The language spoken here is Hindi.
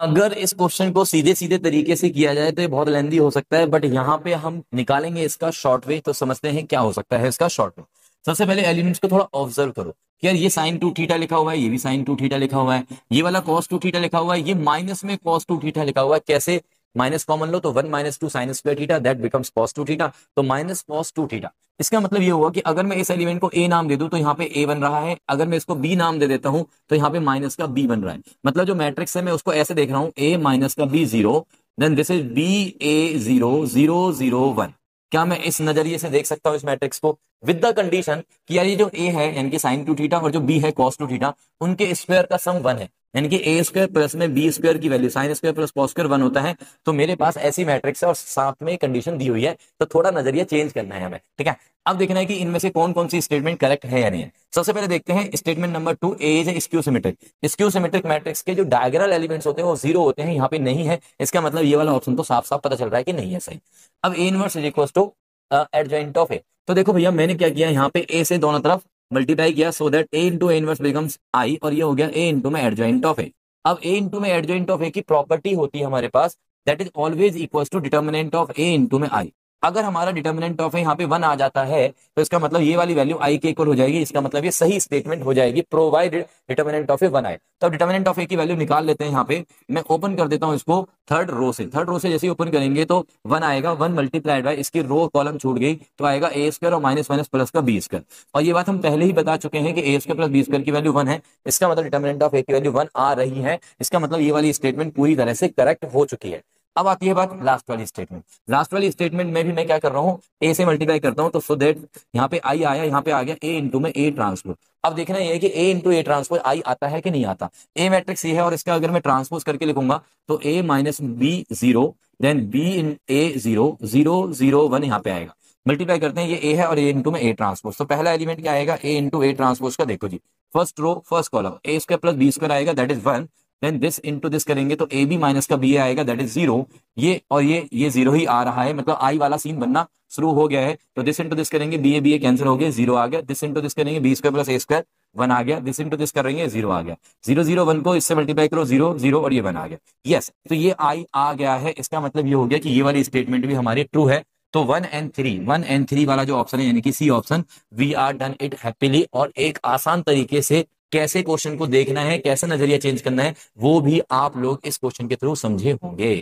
अगर इस क्वेश्चन को सीधे सीधे तरीके से किया जाए तो ये बहुत लेंदी हो सकता है, बट यहाँ पे हम निकालेंगे इसका शॉर्ट वे। तो समझते हैं क्या हो सकता है इसका शॉर्ट वे। सबसे पहले एलिमेंट्स को थोड़ा ऑब्जर्व करो कि यार ये साइन टू थीटा लिखा हुआ है, ये भी साइन टू थीटा लिखा हुआ है, ये वाला कॉस टू थीटा लिखा हुआ है, ये माइनस में कॉस टू थीटा लिखा हुआ है। कैसे? माइनस कॉमन लो तो one minus two sine square theta that becomes cos two theta, तो माइनस कॉस टू थीटा। इसका मतलब ये हुआ कि अगर मैं इस एलिमेंट को ए नाम दे दूं तो यहाँ पे ए बन रहा है, अगर मैं इसको बी नाम दे देता हूं तो यहाँ पे माइनस का बी बन रहा है। मतलब जो मैट्रिक्स है मैं उसको ऐसे देख रहा हूं, ए माइनस का B zero, then this is B A zero zero zero one. क्या मैं इस नजरिए से देख सकता हूं इस मैट्रिक्स को? विद द कंडीशन कि यार ये जो ए है यानी कि साइन टू थीटा और जो बी है कॉस टू थीटा, उनके स्क्वायर का सम वन है, यानी कि ए स्क्वायर प्लस में बी स्क्वायर की value sine square plus cos square one होता है। तो मेरे पास ऐसी मैट्रिक्स है और साथ में कंडीशन दी हुई है, तो थोड़ा नजरिया चेंज करना है हमें, ठीक है। अब देखना है कि इनमें से कौन कौन सी स्टेटमेंट करेक्ट है या नहीं है। सबसे पहले देखते हैं statement number 2, A is skew symmetric. Skew symmetric matrix के जो डायगोनल एलिमेंट्स होते हैं वो जीरो होते हैं, यहाँ पे नहीं है। इसका मतलब ये वाला ऑप्शन तो साफ साफ पता चल रहा है कि नहीं है सही। अब A inverse is equal to adjoint of A. तो देखो भैया मैंने क्या किया, यहाँ पे ए से दोनों तरफ मल्टीप्लाई किया so that A into A inverse becomes I, और ये हो गया ए इंटू में एडजॉइंट ऑफ ए। अब ए इंटू में एडजॉइंट ऑफ ए की प्रॉपर्टी होती है हमारे पास, that is always equal to determinant of A into में आई। अगर हमारा डिटर्मिनेंट ऑफ ए यहाँ पे वन आ जाता है तो इसका मतलब ये वाली वैल्यू आई के इक्वल हो जाएगी। इसका मतलब ये सही स्टेटमेंट हो जाएगी provided determinant of A one आए। तो डिटर्मिनेंट ऑफ ए की वैल्यू निकाल लेते हैं। यहाँ पे मैं ओपन कर देता हूँ इसको थर्ड रो से। थर्ड रो से जैसे ही ओपन करेंगे तो वन आएगा, वन मल्टीप्लाइड बाय इसकी रो कॉलम छूट गई तो आएगा ए स्क्वायर और माइनस माइनस प्लस का बी स्क्वायर। और ये बात हम पहले ही बता चुके हैं कि ए स्क्वायर प्लस बी स्क्वायर की वैल्यू वन है। इसका मतलब डिटर्मिनेंट ऑफ ए की वैल्यू वन आ रही है। इसका मतलब ये वाली स्टेटमेंट पूरी तरह से करेक्ट हो चुकी है। अब आती है बात लास्ट वाली स्टेटमेंट। लास्ट वाली स्टेटमेंट में भी मैं क्या कर रहा हूँ, ए से मल्टीप्लाई करता हूँ तो सो दैट यहाँ पे आई आया, यहाँ पे आ गया ए इंटू में ए ट्रांसपोज। अब देखना ये है कि ए इंटू ए ट्रांसपोज आई आता है कि नहीं आता। ए मैट्रिक्स ये है और इसका अगर मैं ट्रांसपोज करके लिखूंगा तो A minus B zero, then B in A zero zero zero one यहाँ पे आएगा। मल्टीप्लाई करते हैं, ये ए है और ए इंटू में ए ट्रांसपोज। तो पहला एलिमेंट क्या आएगा, ए इंटू ए ट्रांसपोज का देखो जी, first row first column A square plus B square आएगा that is one, then this into this करेंगे तो ए बी माइनस का बी आएगा दैट इज जीरो। ये और ये जीरो ही आ रहा है, मतलब आई वाला सीन बनना शुरू हो गया है। तो दिस इंटू दिस करेंगे, बी ए कैंसिल हो गया, जीरो आ गया। दिस इंटू दिस करेंगे, बी स्क्वायर प्लस ए स्क्वायर वन आ गया। दिस इंटू दिस करेंगे, जीरो आ गया। जीरो जीरो वन को इससे मल्टीप्लाई करो, जीरो जीरो और ये वन आ गया। यस, तो ये आई आ गया है। इसका मतलब ये हो गया कि ये वाली स्टेटमेंट भी हमारी ट्रू है। तो वन एंड थ्री वाला जो ऑप्शन है यानी कि C option, we are done it happily. और एक आसान तरीके से कैसे क्वेश्चन को देखना है, कैसे नजरिया चेंज करना है, वो भी आप लोग इस क्वेश्चन के थ्रू समझे होंगे।